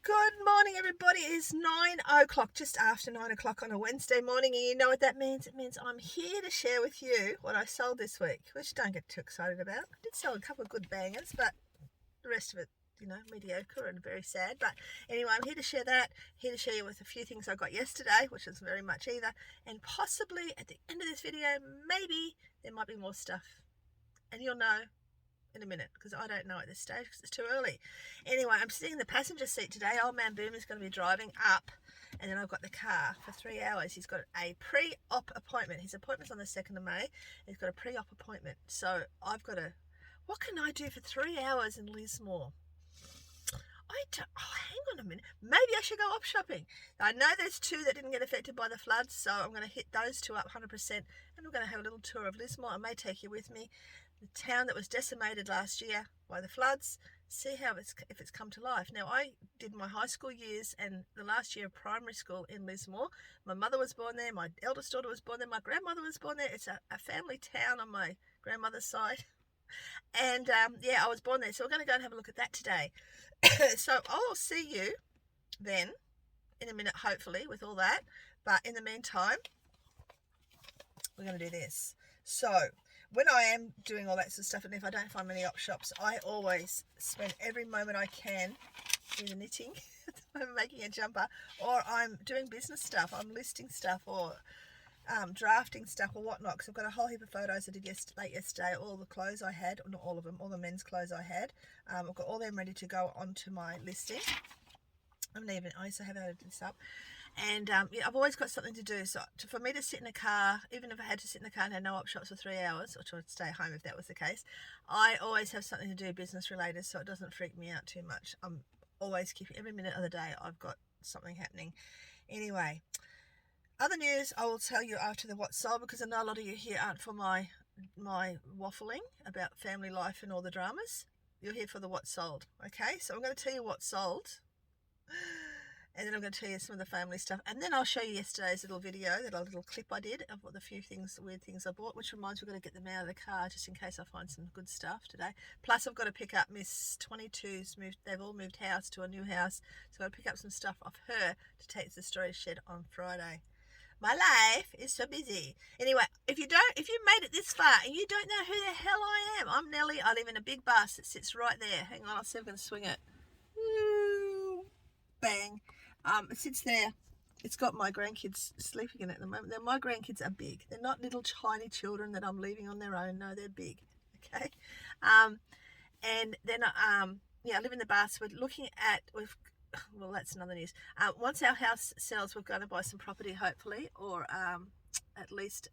Good morning, everybody. It is 9 o'clock, just after 9 o'clock on a Wednesday morning, and you know what that means? It means I'm here to share with you what I sold this week, which don't get too excited about. I did sell a couple of good bangers, but the rest of it, mediocre and very sad. But anyway, I'm here to share that, here to share you with a few things I got yesterday, which is very much either, and possibly at the end of this video, maybe there might be more stuff, and you'll know in a minute, because I don't know at this stage because it's too early. Anyway, I'm sitting in the passenger seat today. Old man Boom is going to be driving up, and then I've got the car for 3 hours. He's got a pre-op appointment. His appointment's on the 2nd of May. He's got a pre-op appointment, so I've got to, what can I do for 3 hours in Lismore? Hang on a minute. Maybe I should go op shopping. I know there's two that didn't get affected by the floods, so I'm going to hit those two up 100%, and we're going to have a little tour of Lismore. I may take you with me. The town that was decimated last year by the floods, see how if it's come to life. Now, I did my high school years and the last year of primary school in Lismore. My mother was born there, my eldest daughter was born there, my grandmother was born there. It's a family town on my grandmother's side. And yeah, I was born there, so we're going to go and have a look at that today. So I'll see you then in a minute, hopefully, with all that. But in the meantime, we're going to do this. So when I am doing all that sort of stuff, and if I don't find many op shops, I always spend every moment I can either knitting, I'm making a jumper, or I'm doing business stuff. I'm listing stuff or drafting stuff or whatnot, because I've got a whole heap of photos I did late yesterday, all the clothes I had, or not all of them, all the men's clothes I had. I've got all them ready to go onto my listing. I also have added this up. And yeah, I've always got something to do. So for me to sit in a car, even if I had to sit in the car and had no op shops for 3 hours, or to stay home if that was the case, I always have something to do business related, so it doesn't freak me out too much. I'm always keeping, every minute of the day I've got something happening. Anyway, other news I will tell you after the what sold, because I know a lot of you here aren't for my waffling about family life and all the dramas. You're here for the what sold. Okay, so I'm going to tell you what sold, and then I'm going to tell you some of the family stuff, and then I'll show you yesterday's little video, that little clip I did of what the few things, weird things I bought, which reminds me we've got to get them out of the car just in case I find some good stuff today. Plus I've got to pick up Miss 22's they've all moved house to a new house, so I've got to pick up some stuff off her to take to the storage shed on Friday. My life is so busy. Anyway, if you made it this far and you don't know who the hell I am, I'm Nelly. I live in a big bus that sits right there. Hang on, I'll see if I can swing it. Woo, bang. It sits there. It's got my grandkids sleeping in it at the moment. Now, my grandkids are big. They're not little tiny children that I'm leaving on their own. No, they're big. Okay. And then yeah, I live in the bus. We're looking at, well, that's another news. Once our house sells, we're going to buy some property, hopefully, or at least,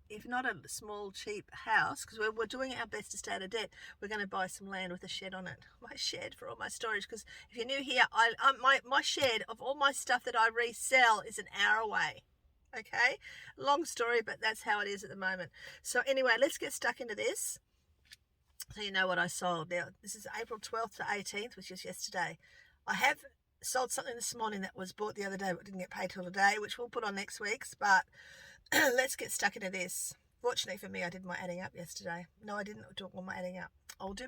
if not a small, cheap house, because we're doing our best to stay out of debt, we're going to buy some land with a shed on it. My shed for all my storage, because if you're new here, my shed of all my stuff that I resell is an hour away. Okay? Long story, but that's how it is at the moment. So anyway, let's get stuck into this, so you know what I sold. Now, this is April 12th to 18th, which is yesterday. I have sold something this morning that was bought the other day but didn't get paid till today, which we'll put on next week's, but let's get stuck into this. Fortunately for me, I did my adding up yesterday. No, I didn't do all my adding up. I'll do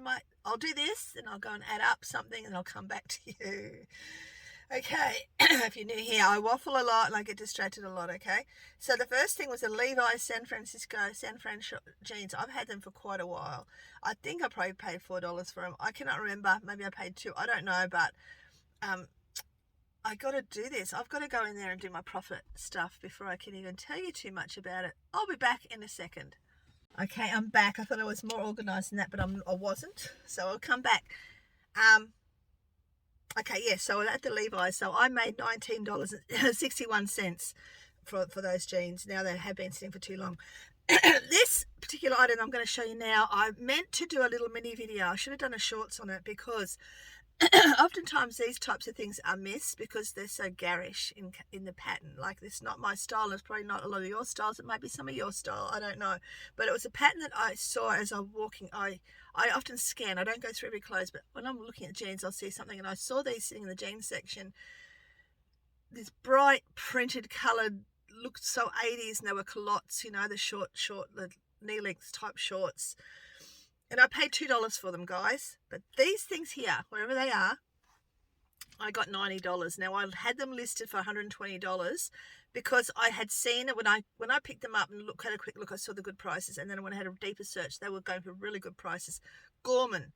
this, and I'll go and add up something, and I'll come back to you. Okay, if you're new here, I waffle a lot and I get distracted a lot, okay? So the first thing was the Levis San Fran jeans. I've had them for quite a while. I think I probably paid $4 for them. I cannot remember. Maybe I paid $2. I don't know, but I got to do this. I've got to go in there and do my profit stuff before I can even tell you too much about it. I'll be back in a second. Okay, I'm back. I thought I was more organised than that, but I wasn't. So I'll come back. Okay, yeah, so at the Levi's, so I made $19.61 for those jeans. Now they have been sitting for too long. This particular item I'm going to show you now, I meant to do a little mini video. I should have done a shorts on it, because oftentimes these types of things are missed because they're so garish in the pattern. Like, it's not my style. It's probably not a lot of your styles. It might be some of your style. I don't know. But it was a pattern that I saw as I'm walking. I often scan. I don't go through every clothes, but when I'm looking at jeans, I'll see something. And I saw these sitting in the jeans section. This bright printed coloured, looked so 80s, and they were culottes, you know, the short, the knee-length type shorts. And I paid $2 for them, guys. But these things here, wherever they are, I got $90. Now I had them listed for $120 because I had seen it when I picked them up and had a quick look. I saw the good prices, and then when I had a deeper search, they were going for really good prices. Gorman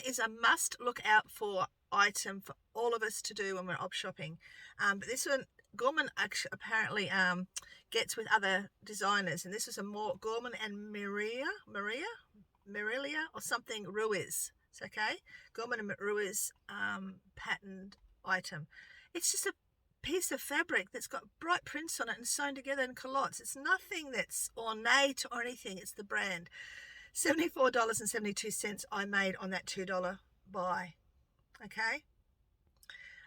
is a must look out for item for all of us to do when we're op shopping. But this one, Gorman actually apparently gets with other designers, and this was a more Gorman and Maria or something Ruiz. It's okay. Gorman and Ruiz patterned item. It's just a piece of fabric that's got bright prints on it and sewn together in culottes. It's nothing that's ornate or anything. It's the brand. $74.72 I made on that $2 buy. Okay.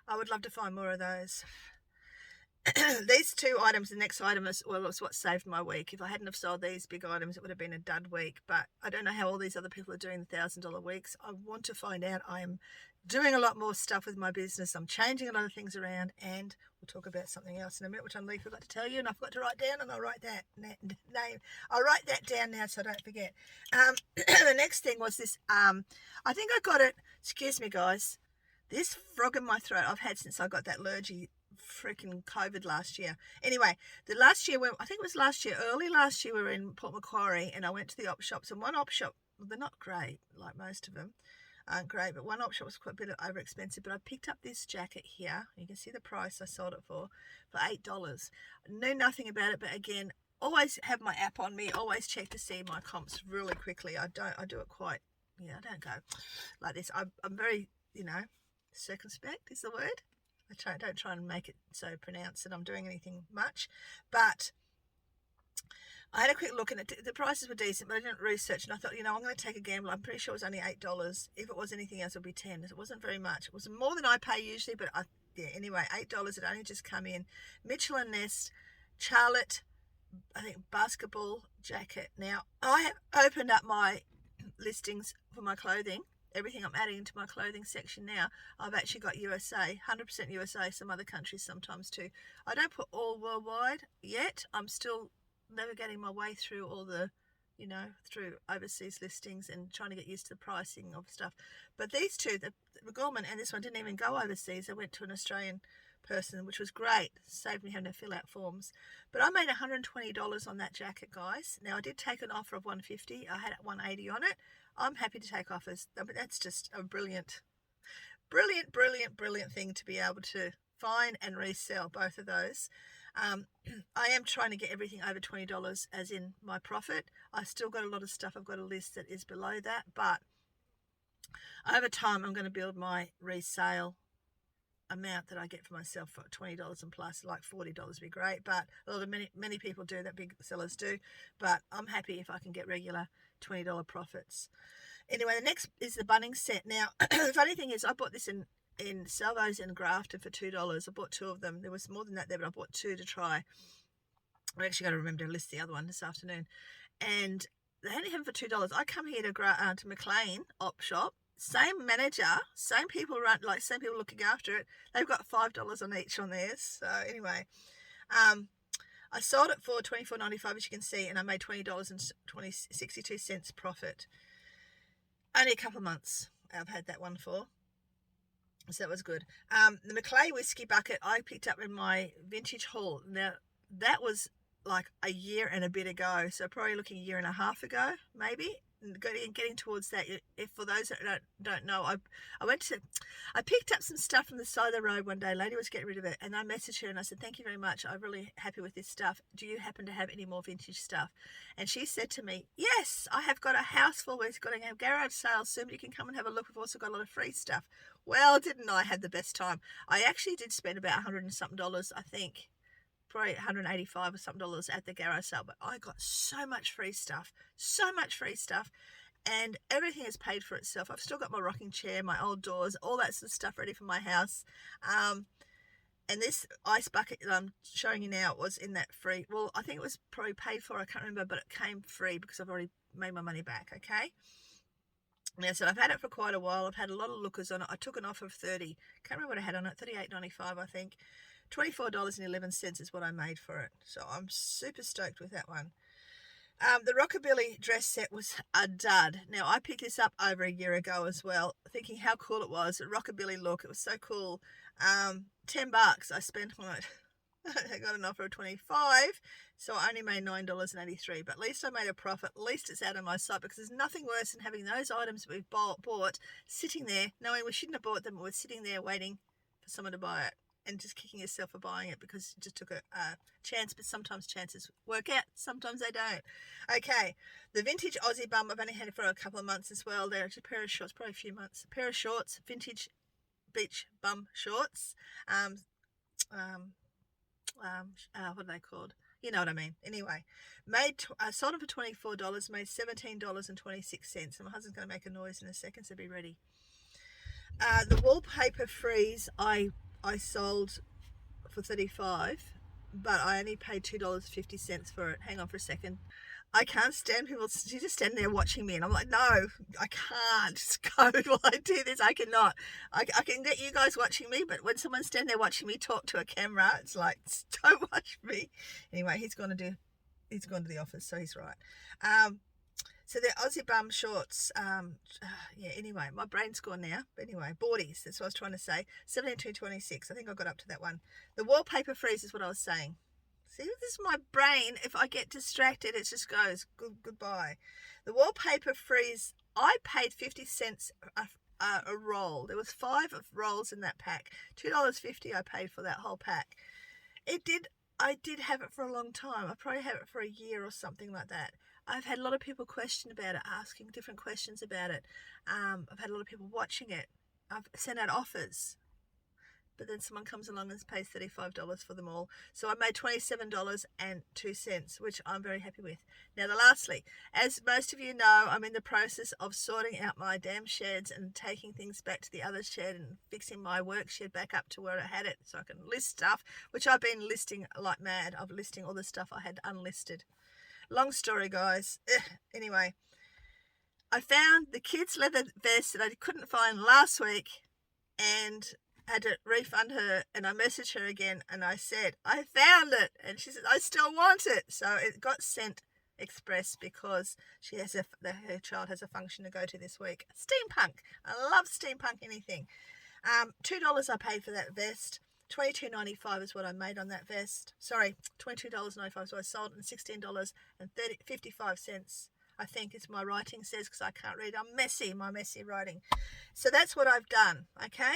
I would love to find more of those. These two items, the next item was what saved my week. If I hadn't have sold these big items, it would have been a dud week. But I don't know how all these other people are doing the $1,000 weeks. I want to find out. I'm doing a lot more stuff with my business. I'm changing a lot of things around, and we'll talk about something else in a minute, which I forgot to tell you, and I forgot to write down, and I'll write that name. I'll write that down now so I don't forget. The next thing was this. I think I got it. Excuse me, guys. This frog in my throat I've had since I got that allergy. Freaking COVID last year. Anyway, early last year, we were in Port Macquarie, and I went to the op shops, and one op shop, well, they're not great, like most of them aren't great, but one op shop was quite a bit over expensive. But I picked up this jacket here. You can see the price I sold it for $8. I knew nothing about it, but again, always have my app on me, always check to see my comps really quickly. I do it quite, I don't go like this. I'm very, circumspect is the word. I don't try and make it so pronounced that I'm doing anything much, but I had a quick look, and the prices were decent, but I didn't research, and I thought, I'm going to take a gamble. I'm pretty sure it was only $8. If it was anything else, it would be $10. It wasn't very much. It was more than I pay usually, but anyway, $8 had only just come in. Mitchell and Ness, Charlotte, I think basketball jacket. Now, I have opened up my listings for my clothing. Everything I'm adding into my clothing section now, I've actually got USA, 100% USA, some other countries sometimes too. I don't put all worldwide yet. I'm still navigating my way through all the, through overseas listings and trying to get used to the pricing of stuff. But these two, the Gorman and this one, didn't even go overseas. I went to an Australian person, which was great. Saved me having to fill out forms. But I made $120 on that jacket, guys. Now, I did take an offer of $150. I had $180 on it. I'm happy to take offers. That's just a brilliant thing to be able to find and resell both of those. I am trying to get everything over $20 as in my profit. I've still got a lot of stuff. I've got a list that is below that, but over time I'm going to build my resale amount that I get for myself for $20 and plus. Like $40 would be great, but many people do that, big sellers do, but I'm happy if I can get regular $20 profits. Anyway, the next is the Bunnings set. Now, the funny thing is I bought this in Salvos in Grafton for $2. I bought two of them. There was more than that there, but I bought two to try. I actually got to remember to list the other one this afternoon. And they only have them for $2. I come here to McLean op shop. Same manager, same people same people looking after it. They've got $5 on each on theirs. So anyway, I sold it for $24.95, as you can see, and I made $20.62 profit. Only a couple of months I've had that one for, so that was good. The McLean whiskey bucket I picked up in my vintage haul. Now that was like a year and a bit ago, so probably looking a year and a half ago, maybe. Getting towards that. If for those that don't know, I picked up some stuff from the side of the road one day. A lady was getting rid of it, and I messaged her and I said, thank you very much, I'm really happy with this stuff. Do you happen to have any more vintage stuff? And she said to me, yes, I have got a house full. We're going to have garage sales soon, but you can come and have a look. We've also got a lot of free stuff. Well, didn't I have the best time? I actually did spend about $100 and something, I think, probably $185 or something at the garage sale, but I got so much free stuff, and everything is paid for itself. I've still got my rocking chair, my old doors, all that sort of stuff ready for my house. And this ice bucket that I'm showing you now was in that free. Well, I think it was probably paid for, I can't remember, but it came free because I've already made my money back. Okay. Now, so I've had it for quite a while. I've had a lot of lookers on it. I took an offer of $30. Can't remember what I had on it. $38.95, I think. $24.11 is what I made for it. So I'm super stoked with that one. The rockabilly dress set was a dud. Now, I picked this up over a year ago as well, thinking how cool it was. A rockabilly look. It was so cool. $10 I spent on it. I got an offer of 25, so I only made $9.83. But at least I made a profit. At least it's out of my sight, because there's nothing worse than having those items we've bought sitting there, knowing we shouldn't have bought them, but we're sitting there waiting for someone to buy it, and just kicking yourself for buying it because you just took a chance. But sometimes chances work out, sometimes they don't. Okay, the vintage Aussie bum, I've only had it for a couple of months as well. They're a pair of shorts, probably a few months. A pair of shorts, vintage beach bum shorts. What are they called? You know what I mean. Anyway, sold them for $24, made $17.26, and my husband's going to make a noise in a second, so be ready. The wallpaper freeze I sold for $35, but I only paid $2.50 for it. Hang on for a second. I can't stand people. You just stand there watching me, and I'm like, no, I can't. Just go while I do this. I cannot. I can get you guys watching me, but when someone's standing there watching me talk to a camera, it's like, don't watch me. Anyway, he's gone to the office, so he's right. So they're Aussie bum shorts. Yeah, anyway, my brain's gone now. But anyway, boardies, that's what I was trying to say. $72.26. I think I got up to that one. The wallpaper freeze is what I was saying. See, this is my brain. If I get distracted, it just goes, goodbye. The wallpaper freeze, I paid 50 cents a roll. There was 5 rolls in that pack. $2.50 I paid for that whole pack. I did have it for a long time. I probably have it for a year or something like that. I've had a lot of people question about it, asking different questions about it. I've had a lot of people watching it. I've sent out offers. But then someone comes along and pays $35 for them all. So I made $27.02, which I'm very happy with. Now, lastly, as most of you know, I'm in the process of sorting out my damn sheds and taking things back to the other shed and fixing my work shed back up to where I had it so I can list stuff, which I've been listing like mad. I'm listing all the stuff I had unlisted. Long story, guys. Anyway, I found the kids' leather vest that I couldn't find last week, and had to refund her, and I messaged her again and I said, I found it, and she said, I still want it. So it got sent express because she has her child has a function to go to this week. Steampunk. I love steampunk anything. $2 I paid for that vest. $22.95 is what I made on that vest. Sorry, $22.95 is what I sold, and $16.55 I think is my writing says, because I can't read. I'm messy, my messy writing. So that's what I've done, okay?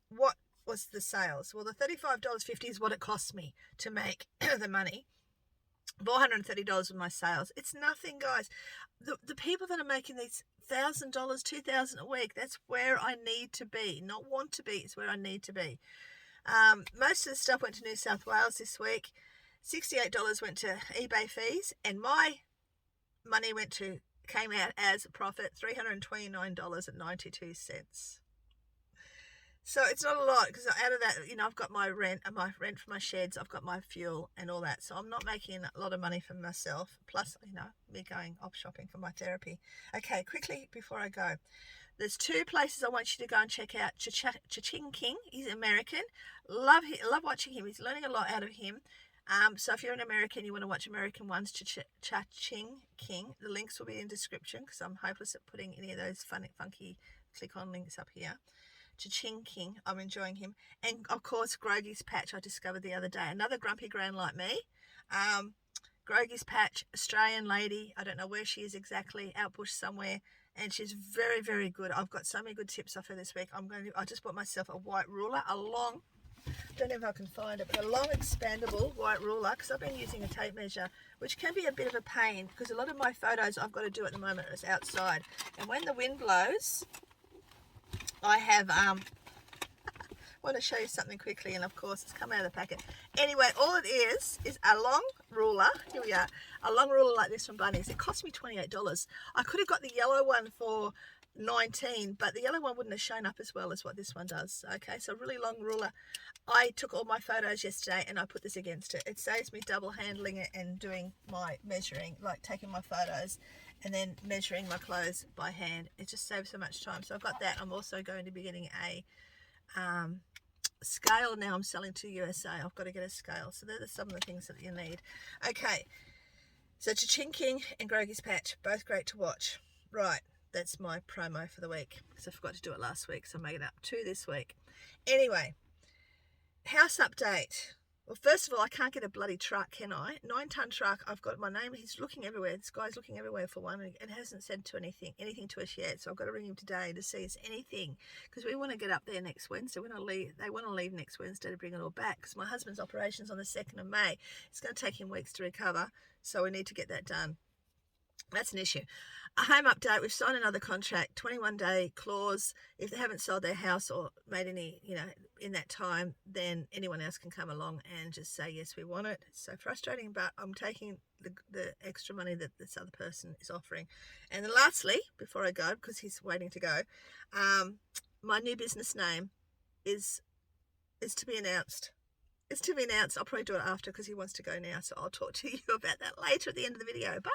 What was the sales? Well, the $35.50 is what it cost me to make the money. $430 was my sales. It's nothing, guys. The people that are making these $1,000, $2,000 a week, that's where I need to be. Not want to be, it's where I need to be. Most of the stuff went to New South Wales this week. $68 went to eBay fees, and my money came out as a profit, $329.92. So it's not a lot, because out of that, I've got my rent for my sheds, I've got my fuel and all that. So I'm not making a lot of money for myself, plus, me going op shopping for my therapy. Okay, quickly before I go. There's 2 places I want you to go and check out. ChaChing King, he's American. Love watching him. He's learning a lot out of him. So if you're an American, you want to watch American ones, ChaChing King. The links will be in the description, because I'm hopeless at putting any of those funky click-on links up here. ChaChing King, I'm enjoying him. And of course, Grogy's Patch, I discovered the other day. Another grumpy gran like me. Grogy's Patch, Australian lady. I don't know where she is exactly, out bush somewhere. And she's very, very good. I've got so many good tips off her this week. I just bought myself a white ruler, I don't know if I can find it, but a long expandable white ruler, because I've been using a tape measure, which can be a bit of a pain, because a lot of my photos I've got to do at the moment is outside. And when the wind blows, I have, I want to show you something quickly, and of course it's come out of the packet. Anyway, all it is a long ruler. Here we are, a long ruler like this from Bunnings. It cost me $28. I could have got the yellow one for $19, but the yellow one wouldn't have shown up as well as what this one does. Okay, so a really long ruler. I took all my photos yesterday and I put this against it. It saves me double handling it and doing my measuring, like taking my photos and then measuring my clothes by hand. It just saves so much time. So I've got that. I'm also going to be getting a scale now. I'm selling to USA. I've got to get a scale. So they're some of the things that you need. Okay. So ChaChing King and Grogy's Patch, both great to watch. Right, that's my promo for the week, because I forgot to do it last week, so I'm making up 2 this week. Anyway, house update. Well, first of all, I can't get a bloody truck, can I? 9-ton truck, I've got my name. He's looking everywhere. This guy's looking everywhere for one and hasn't said anything to us yet. So I've got to ring him today to see if there's anything, because we want to get up there next Wednesday. They want to leave next Wednesday to bring it all back, because my husband's operation's on the 2nd of May. It's going to take him weeks to recover, so we need to get that done. That's an issue. A home update, we've signed another contract, 21-day clause. If they haven't sold their house or made any, in that time, then anyone else can come along and just say, yes, we want it. It's so frustrating, but I'm taking the extra money that this other person is offering. And then lastly, before I go, because he's waiting to go, my new business name is to be announced. It's to be announced. I'll probably do it after because he wants to go now. So I'll talk to you about that later at the end of the video. Bye.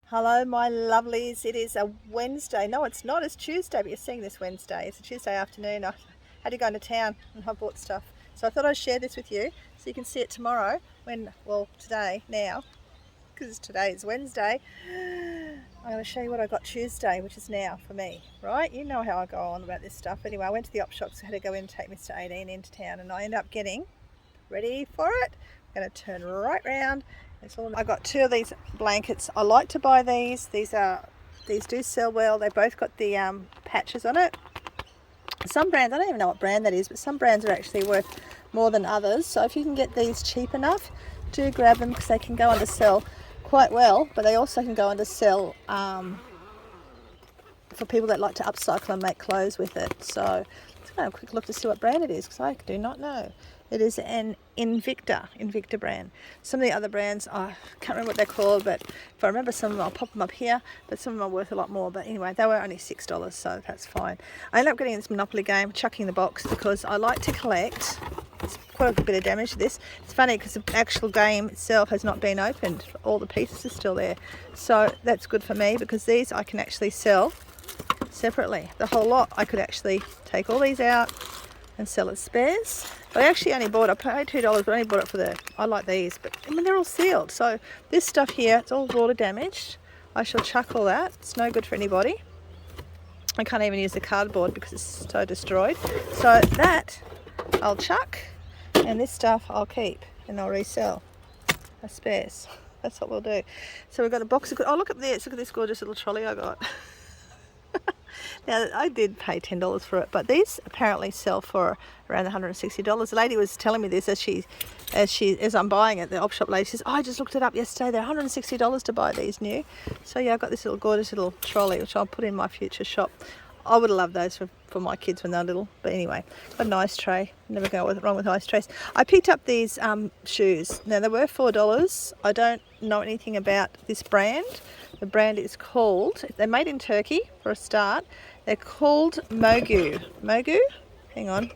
Hello, my lovelies. It is a Wednesday. No, it's not. It's Tuesday, but you're seeing this Wednesday. It's a Tuesday afternoon. I had to go into town and I bought stuff. So I thought I'd share this with you so you can see it tomorrow today, now, because today is Wednesday. I'm going to show you what I got Tuesday, which is now for me, right? You know how I go on about this stuff. Anyway, I went to the op shop, so I had to go in and take Mr. 18 into town, and I ended up getting, ready for it, I'm going to turn right round. I got 2 of these blankets. I like to buy these. These do sell well. They both got the patches on it. Some brands, I don't even know what brand that is, but some brands are actually worth more than others. So if you can get these cheap enough, do grab them, because they can go under sell quite well, but they also can go under sell for people that like to upcycle and make clothes with it. So let's go have a quick look to see what brand it is, because I do not know. It is an Invicta brand. Some of the other brands, I can't remember what they're called, but if I remember some of them, I'll pop them up here, but some of them are worth a lot more. But anyway, they were only $6, so that's fine. I ended up getting this Monopoly game, chucking the box, because I like to collect. It's quite a bit of damage to this. It's funny because the actual game itself has not been opened. All the pieces are still there. So that's good for me, because these I can actually sell separately. The whole lot, I could actually take all these out and sell as spares. But I actually only bought, I paid $2, but I only bought it for I like these, but I mean, they're all sealed. So this stuff here, it's all water damaged. I shall chuck all that. It's no good for anybody. I can't even use the cardboard because it's so destroyed. So that I'll chuck, and this stuff I'll keep and I'll resell as spares. That's what we'll do. So we've got a box of, oh, look up there, look at this gorgeous little trolley I got. Now, I did pay $10 for it, but these apparently sell for around $160. The lady was telling me this as I'm buying it. The op shop lady says, oh, I just looked it up yesterday. They're $160 to buy these new. So yeah, I got this little gorgeous little trolley, which I'll put in my future shop. I would have loved those for my kids when they're little. But anyway, got an ice tray. Never go wrong with ice trays. I picked up these shoes. Now, they were $4. I don't know anything about this brand. The brand is called, they're made in Turkey for a start. They're called Mogu. Mogu? Hang on.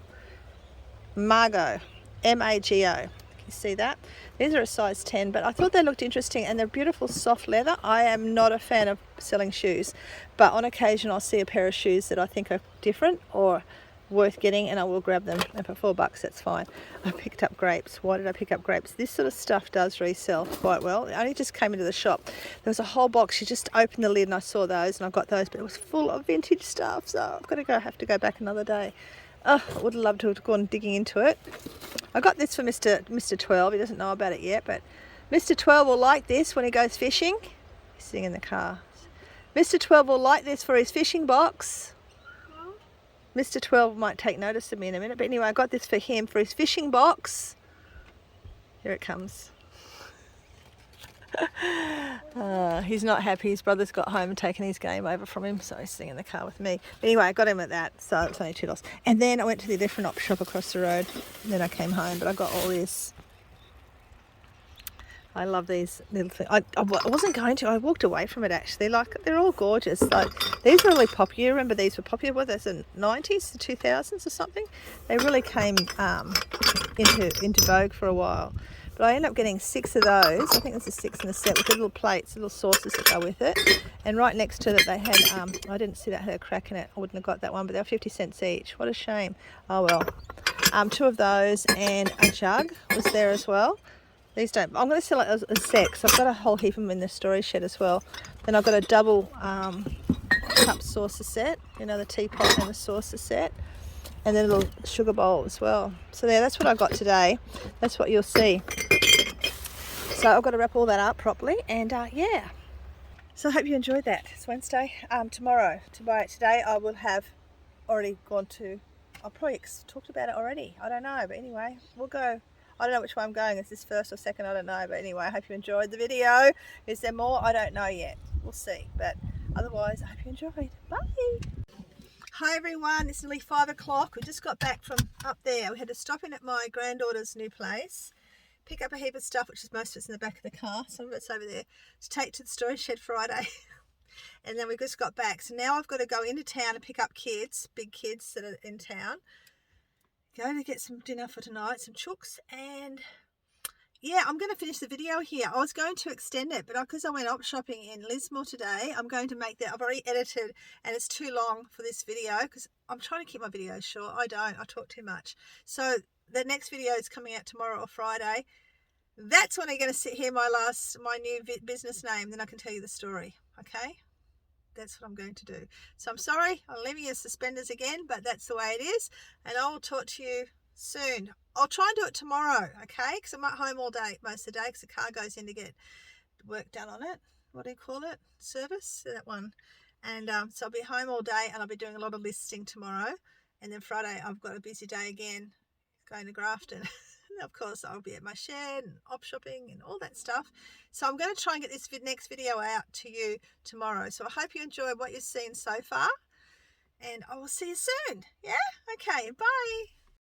Margo. M-A-G-O. Can you see that? These are a size 10, but I thought they looked interesting, and they're beautiful soft leather. I am not a fan of selling shoes, but on occasion I'll see a pair of shoes that I think are different or worth getting, and I will grab them. And for $4, that's fine. I picked up grapes. Why did I pick up grapes? This sort of stuff does resell quite well. It only just came into the shop. There was a whole box. You just opened the lid and I saw those, and I got those, but it was full of vintage stuff, so I've got to have to go back another day. Oh, I would have loved to have gone digging into it. I got this for Mr. 12. He doesn't know about it yet, but Mr. 12 will like this when he goes fishing. He's sitting in the car. Mr. 12 will like this for his fishing box. Mr. 12 might take notice of me in a minute, but anyway, I got this for him for his fishing box. Here it comes. He's not happy. His brother's got home and taken his game over from him, so he's sitting in the car with me. But anyway, I got him at that, so it's only $2. And then I went to the different op shop across the road, and then I came home, but I got all this. I love these little things. I wasn't going to. I walked away from it, actually. Like, they're all gorgeous. Like, these were really popular. You remember these were popular with us in the 90s, the 2000s or something? They really came into vogue for a while. But I ended up getting 6 of those. I think there's a 6 in the set with the little plates, little saucers that go with it. And right next to it, they had, I didn't see that had a crack in it. I wouldn't have got that one, but they were 50 cents each. What a shame. Oh, well. 2 of those, and a jug was there as well. These don't. I'm going to sell it as a set, so I've got a whole heap of them in the storage shed as well. Then I've got a double cup saucer set, you know, the teapot and the saucer set, and then a little sugar bowl as well. So there, that's what I got today. That's what you'll see. So I've got to wrap all that up properly, and yeah. So I hope you enjoyed that. It's Wednesday. Today I will have already gone to. I've probably talked about it already. I don't know, but anyway, we'll go. I don't know which way I'm going. Is this first or second? I don't know. But anyway, I hope you enjoyed the video. Is there more? I don't know yet. We'll see. But otherwise, I hope you enjoyed. Bye. Hi everyone. It's nearly 5 o'clock. We just got back from up there. We had to stop in at my granddaughter's new place, pick up a heap of stuff, which is most of it's in the back of the car. Some of it's over there to take to the storage shed Friday. And then we just got back. So now I've got to go into town and pick up kids, big kids that are in town. Go to get some dinner for tonight, some chooks, and yeah, I'm going to finish the video here. I was going to extend it, but because I went op shopping in Lismore today, I'm going to make that. I've already edited, and it's too long for this video because I'm trying to keep my videos short. I talk too much. So the next video is coming out tomorrow or Friday. That's when I'm going to hear my new business name. Then I can tell you the story. Okay. That's what I'm going to do. So I'm sorry, I'm leaving you in suspenders again, but that's the way it is. And I will talk to you soon. I'll try and do it tomorrow, okay? Because I'm at home all day, most of the day, because the car goes in to get work done on it. What do you call it? Service? That one. And so I'll be home all day, and I'll be doing a lot of listing tomorrow. And then Friday, I've got a busy day again, going to Grafton. Of course, I'll be at my shed and op shopping and all that stuff. So I'm going to try and get this next video out to you tomorrow. So I hope you enjoyed what you've seen so far. And I will see you soon. Yeah? Okay. Bye.